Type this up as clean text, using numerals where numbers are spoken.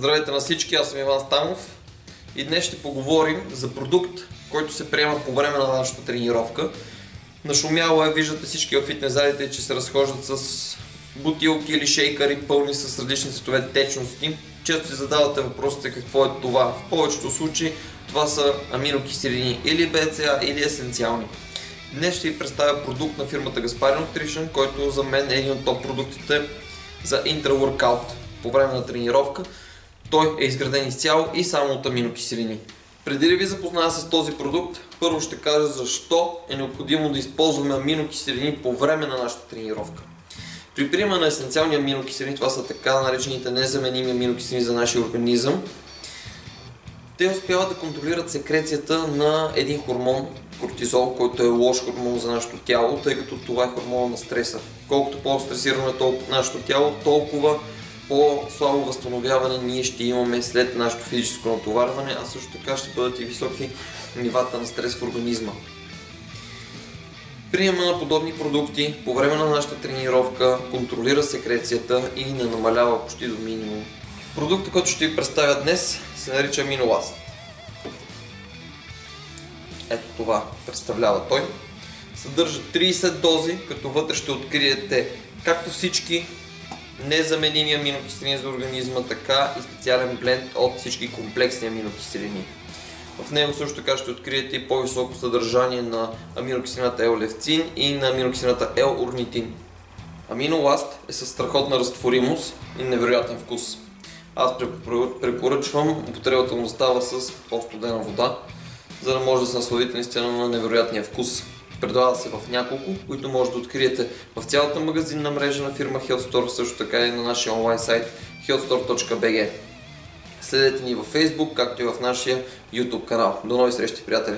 Здравейте на всички, аз съм Иван Стамов и днес ще поговорим за продукт, който се приема по време на нашата тренировка. Нашумяло е, виждате всички в фитнес залите, че се разхождат с бутилки или шейкъри, пълни с различни цветове течности. Често си задавате въпросите какво е това. В повечето случаи това са аминокиселини или BCA или есенциални. Днес ще ви представя продукт на фирмата Gasparin Nutrition, който за мен е един от топ продуктите за интра-воркаут по време на тренировка. Той е изграден изцяло и само от аминокиселини. Преди да ви запозная с този продукт, първо ще кажа защо е необходимо да използваме аминокиселини по време на нашата тренировка. При приема на есенциални аминокиселини, това са така наречените незаменими аминокиселини за нашия организъм, те успяват да контролират секрецията на един хормон, кортизол, който е лош хормон за нашето тяло, тъй като това е хормон на стреса. Колкото по-стресирано е нашето тяло, толкова по-слабо възстановяване ние ще имаме след нашето физическо натоварване, а също така ще бъдат и високи нивата на стрес в организма. Приема на подобни продукти по време на нашата тренировка контролира секрецията и не намалява почти до минимум. Продуктът, който ще ви представя днес, се нарича AminoLast. Ето това представлява той. Съдържа 30 дози, като вътре ще откриете както всички незаменими аминокиселини за организма, така и специален бленд от всички комплексни аминокиселини. В него също така ще откриете и по-високо съдържание на аминокиселината L-левцин и на аминокиселината L-орнитин. AminoLast е със страхотна разтворимост и невероятен вкус. Аз препоръчвам употребата му да става с по-студена вода, за да може да се насладите наистина на невероятния вкус. Предлага се в няколко, които може да откриете в цялата магазинна мрежа на фирма HealthStore, също така и на нашия онлайн сайт healthstore.bg. Следете ни във Facebook, както и в нашия YouTube канал. До нови срещи, приятели!